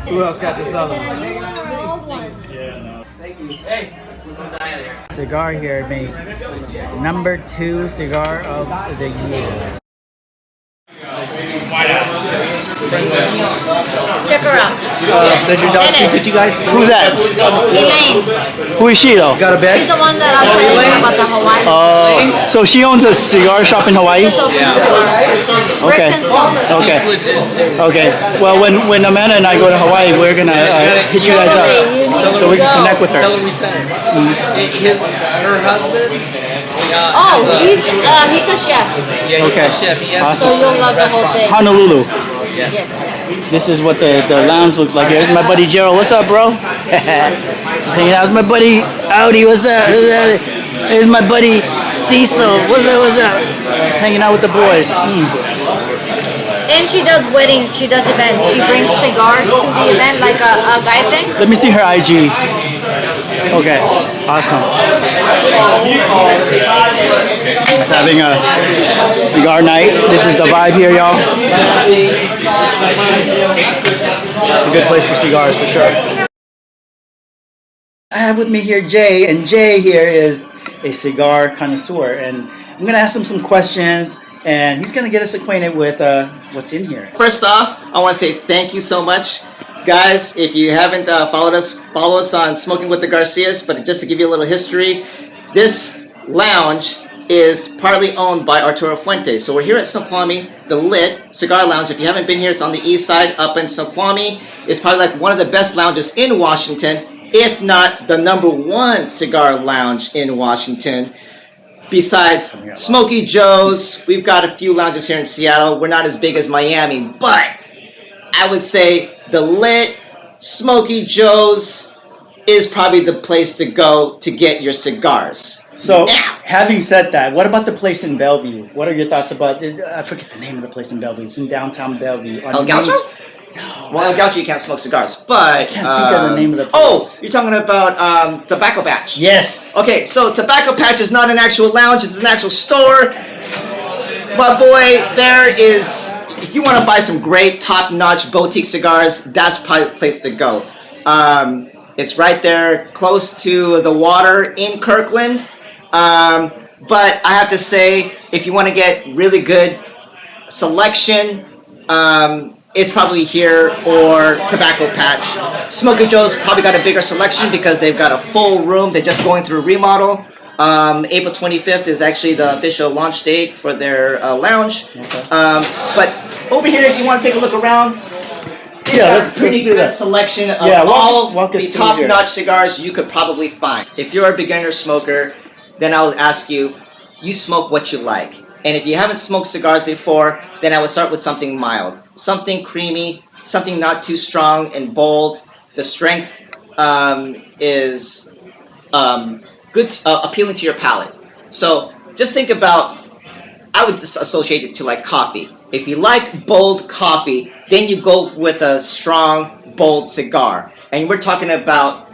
Who else got this other Is it a one? new one or an old one? Thank you. Hey, cigar here made #2 cigar of the year. Check her out. Does your dog sleep with you guys? Who's that? Elaine. Who is she though? Got a bed? She's the one that I'm telling you about the Hawaii. Oh, so she owns a cigar shop in Hawaii? Just open a cigar. Okay. Bricks and Stone. Okay. Okay. Well, when Amanda and I go to Hawaii, we're gonna hit you guys Totally, up you need so to we can go. connect with her. Tell her we said her husband. Oh, he's the chef. Yeah, he's Okay. the chef. He has Awesome. So you'll love the whole thing. Honolulu. Yes. This is what the lounge looks like. Here's my buddy Gerald. What's up, bro? Just hanging out with my buddy Audi. What's up? Here's my buddy Cecil. What's up? What's up? Just hanging out with the boys. And she does weddings. She does events. She brings cigars to the event like a guy thing. Let me see her IG. Okay, awesome. Just having a cigar night. This is the vibe here, y'all. It's a good place for cigars for sure. I have with me here Jay, and Jay here is a cigar connoisseur, and I'm gonna ask him some questions, and he's gonna get us acquainted with what's in here. First off, I want to say thank you so much. Guys, if you haven't followed us, follow us on Smoking with the Garcias. But just to give you a little history, this lounge is partly owned by Arturo Fuentes. So we're here at Snoqualmie, the Lit Cigar Lounge. If you haven't been here, it's on the east side up in Snoqualmie. It's probably like one of the best lounges in Washington, if not the #1 cigar lounge in Washington. Besides Smokey Joe's, we've got a few lounges here in Seattle. We're not as big as Miami, but I would say the Lit Smokey Joe's is probably the place to go to get your cigars. So, Now. having said that, what about the place in Bellevue? What are your thoughts about it? I forget the name of the place in Bellevue. It's in downtown Bellevue. El Gaucho? Well, El Gaucho you can't smoke cigars, but I can't think of the name of the place. Oh, you're talking about Tobacco Patch. Yes. Okay, so Tobacco Patch is not an actual lounge; it's an actual store. But boy, there is. If you want to buy some great top-notch boutique cigars, that's probably the place to go. It's right there, close to the water in Kirkland. But I have to say, if you want to get really good selection, it's probably here or Tobacco Patch. Smokey Joe's probably got a bigger selection because they've got a full room. They're just going through a remodel. April 25th is actually the official launch date for their lounge. Okay. But over here, if you want to take a look around, Yeah, let's pretty do good that. selection of Yeah, all walk us the through here. top-notch cigars you could probably find. If you're a beginner smoker, then I would ask you, you smoke what you like. And if you haven't smoked cigars before, then I would start with something mild. Something creamy, something not too strong and bold. The strength is good, appealing to your palate. So just think about, I would just associate it to like coffee. If you like bold coffee, then you go with a strong, bold cigar. And we're talking about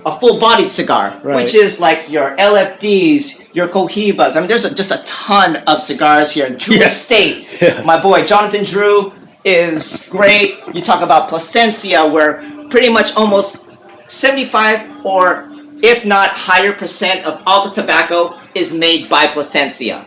a full-bodied cigar, Right. which is like your LFDs, your Cohibas. I mean, there's just a ton of cigars here. Drew Yeah. Estate, Yeah. my boy Jonathan Drew is great. You talk about Plasencia, where pretty much almost 75 or if not higher percent of all the tobacco is made by Plasencia.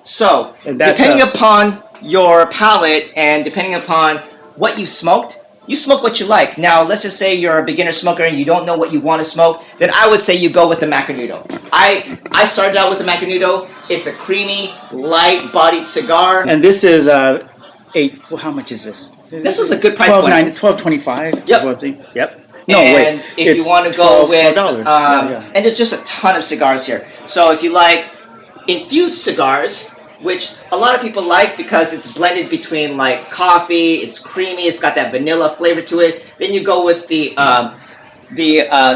So, And that's depending upon your palate and depending upon what you smoked, you smoke what you like. Now, let's just say you're a beginner smoker and you don't know what you want to smoke, then I would say you go with the Macanudo. I started out with the Macanudo. It's a creamy, light-bodied cigar. And this is well, how much is this? This was a good price point. $12.25. Yep. Yep. No, and wait. if It's you want to go with, $12. and there's just a ton of cigars here. So if you like infused cigars, which a lot of people like because it's blended between like coffee, it's creamy, it's got that vanilla flavor to it. Then you go with the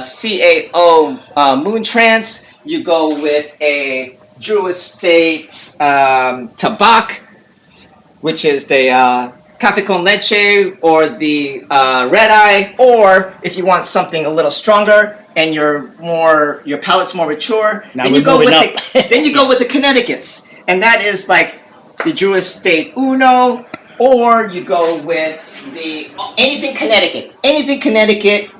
CAO Moon Trance. You go with a Drew Estate Tabac, which is the Cafe con Leche or the Red Eye, or if you want something a little stronger and your palate's more mature, Now then we're you go with moving up. then you go with the Connecticut's, and that is like the Drew Estate Uno, or you go with anything Connecticut. Anything Connecticut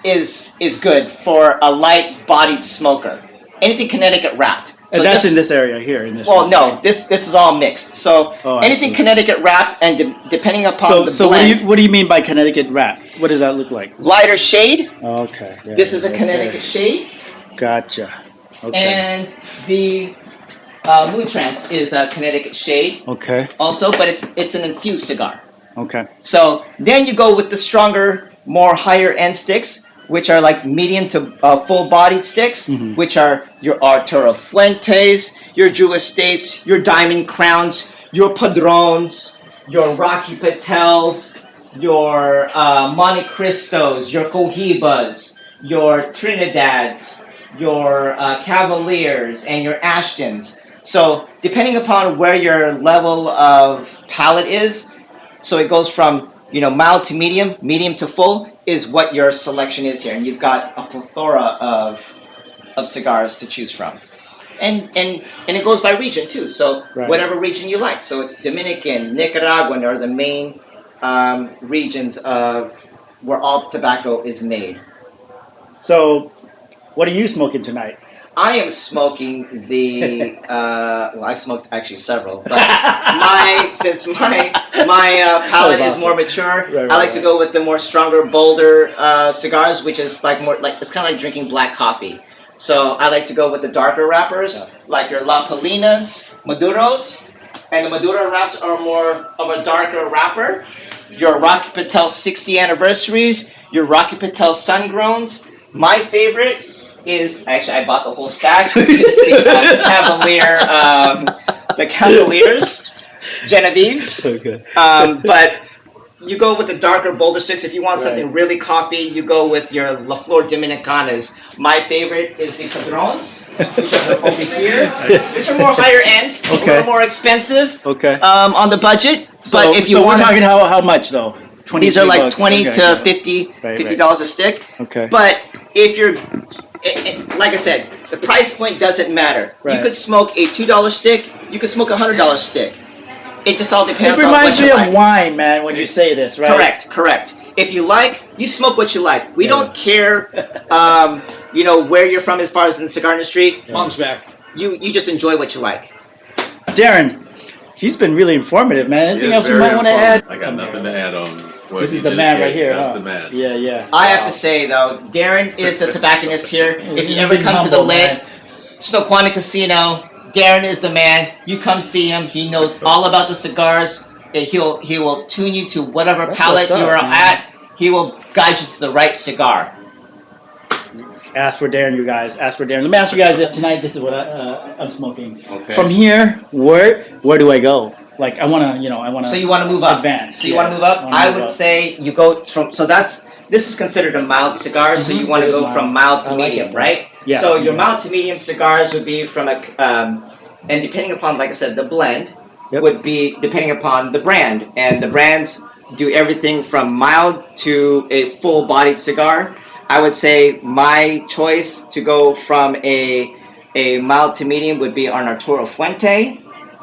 is good for a light-bodied smoker. Anything Connecticut wrapped. And that's in this area here. In this well, room, no, right? this is all mixed. So anything Connecticut wrapped, and depending upon the blend. What do you mean by Connecticut wrap? What does that look like? Lighter shade. Okay. Yeah, This is a Connecticut shade. Gotcha. Okay. And the Mood Trance is a Connecticut shade. Okay. Also, but it's an infused cigar. Okay. So then you go with the stronger, more higher end sticks, which are like medium to full-bodied sticks, which are your Arturo Fuentes, your Drew Estates, your Diamond Crowns, your Padrones, your Rocky Patels, your Monte Cristos, your Cohibas, your Trinidads, your Cavaliers, and your Ashtons. So depending upon where your level of palate is, so it goes from mild to medium, medium to full is what your selection is here, and you've got a plethora of cigars to choose from, and it goes by region too. So whatever region you like. So it's Dominican, Nicaraguan are the main regions of where all the tobacco is made. So, what are you smoking tonight? I am smoking the. Well, I smoked actually several, but since my palate is more mature, I like to go with the more stronger, bolder cigars, which is like more like it's kind of like drinking black coffee. So I like to go with the darker wrappers, like your La Polinas, Maduros, and the Maduro wraps are more of a darker wrapper. Your Rocky Patel 60 anniversaries, your Rocky Patel Sungrowns. My favorite is actually I bought the whole stack. Is the Cavaliers, Genevieves. Okay. But you go with the darker, bolder sticks. If you want something really coffee, you go with your La Flor Dominicanas. My favorite is the Padrones, which are over here, which are more higher end, a little more expensive. Okay. On the budget. But if you want, we're talking how much though? These are like $20 to $50 a stick. Okay. But if you're like I said, the price point doesn't matter. Right. You could smoke a $2 stick. You could smoke a $100 stick. It just all depends on what you like. It reminds me of wine, man, when you say this, right? Correct. If you like, you smoke what you like. We don't care, where you're from as far as in the cigar industry. Mom's back. You just enjoy what you like. Darren, he's been really informative, man. Anything else you might want to add? I got nothing to add on. This is the man right here. That's the man. Yeah. I have to say though, Darren is the tobacconist here. If you ever come to the Lit Snoqualmie Casino, Darren is the man. You come see him. He knows all about the cigars. He will tune you to whatever palate you are at. He will guide you to the right cigar. Ask for Darren, you guys. Ask for Darren. Let me ask you guys tonight. This is what I'm smoking. Okay. From here, where do I go? Like I want to. So you want to move up. Advance. So you want to move up. I would say you go from. So this is considered a mild cigar. So you want to go from mild to medium, right? Yeah. So your mild to medium cigars would be from and depending upon, like I said, the blend would be depending upon the brand, and the brands do everything from mild to a full-bodied cigar. I would say my choice to go from a mild to medium would be our Arturo Fuente,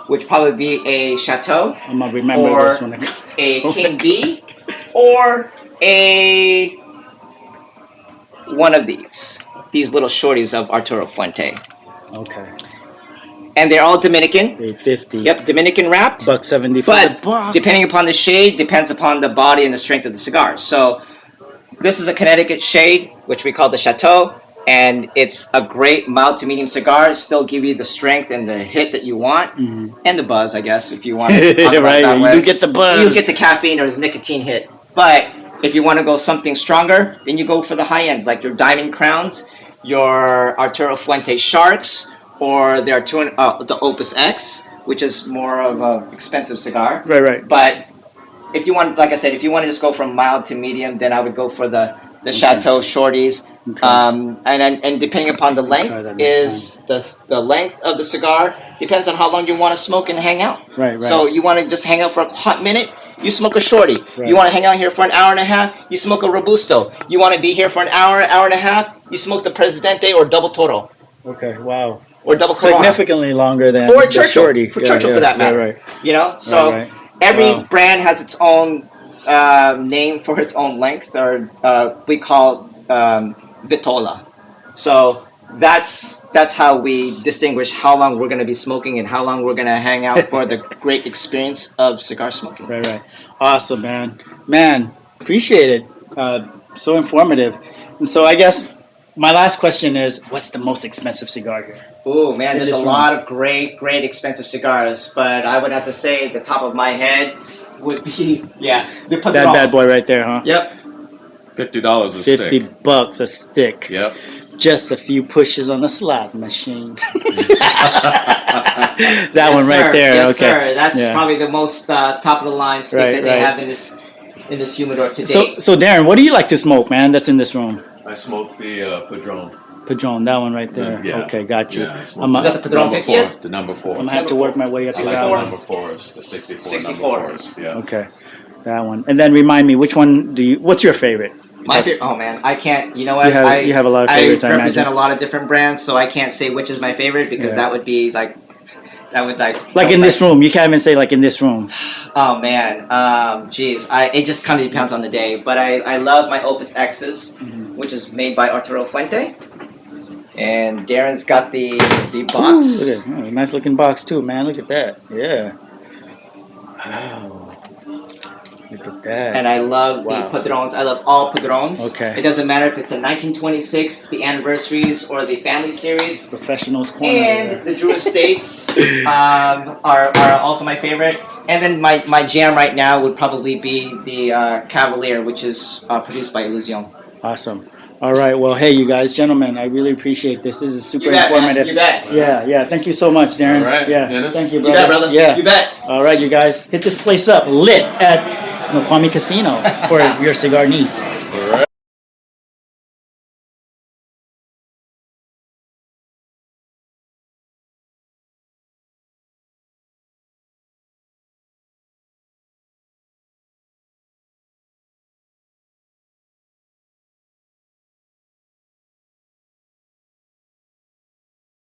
which probably be a Chateau, I'm gonna remember or this one. a King B, or one of these little shorties of Arturo Fuente. Okay. And they're all Dominican. $8.50. Yep, Dominican wrapped. $1.70 for But the box. depending upon the shade, depends upon the body and the strength of the cigar. So this is a Connecticut shade, which we call the Chateau, and it's a great mild to medium cigar. Still give you the strength and the hit that you want, and the buzz, I guess, if you want to talk about it that way. You get the buzz. You get the caffeine or the nicotine hit. But if you want to go something stronger, then you go for the high ends, like your Diamond Crowns, your Arturo Fuente Sharks, or the Opus X, which is more of an expensive cigar. Right. But if you want, like I said, if you want to just go from mild to medium, then I would go for the Chateau Shorties. Okay. And depending upon the length is the length of the cigar depends on how long you want to smoke and hang out. Right. So you want to just hang out for a hot minute, you smoke a shorty. Right. You want to hang out here for an hour and a half, you smoke a Robusto. You want to be here for an hour and a half, you smoke the Presidente or Double Toro. Okay. Wow. Or Double Corona. Significantly longer than or the Churchill shorty. for Churchill for that matter. Right. You know, so Every Wow. brand has its own name for its own length, or we call vitola. So that's how we distinguish how long we're going to be smoking and how long we're going to hang out for the great experience of cigar smoking. Right. Awesome, man. Man, appreciate it. So informative. And so I guess my last question is, what's the most expensive cigar here? Oh man, there's a this lot of great expensive cigars, but I would have to say the top of my head would be the Padron. That bad boy right there, huh? Yep. $50 a 50 stick. bucks a stick. Yep. Just a few pushes on the slot machine. That Yes, one right sir. there. Yes, okay. sir. That's Yeah. probably the most top of the line stick Right, that they right. have in this humidor to date. So Darren, what do you like to smoke, man? That's in this room. I smoke the Padron. Padron, that one right there. Yeah. Okay, got you. Yeah, I smoke I'm, Is that the Padron number 50th? 4. The number 4. I'm gonna have to work my way up to that 64? one. Number 4 is the 64. 64. Number 4s. Yeah. Okay, that one. And then remind me, which one do you? What's your favorite? My favorite. Oh man, I can't. You know what? You have a lot of favorites, I I represent imagine. a lot of different brands, so I can't say which is my favorite because Yeah. that would be like. Like in this room, you can't even say like in this room. Oh man, geez, it just kind of depends on the day. But I love my Opus X's, which is made by Arturo Fuente, and Darren's got the box. Look at nice looking box too, man. Look at that. Yeah. Wow. Look at that. And I love Wow. the Padrones. I love all Padrones. Okay. It doesn't matter if it's a 1926, the anniversaries, or the family series. Professionals corner. And the Drew Estates are also my favorite. And then my jam right now would probably be the Cavalier, which is produced by Illusion. Awesome. All right. Well, hey, you guys, gentlemen, I really appreciate this. This is super You bet, man. informative. You bet. Yeah. Thank you so much, Darren. All right, Yeah. Dennis. Thank you, You brother. bet, brother. Yeah. You bet. All right, you guys, hit this place up, Lit at Snoqualmie Casino for your cigar needs. All right.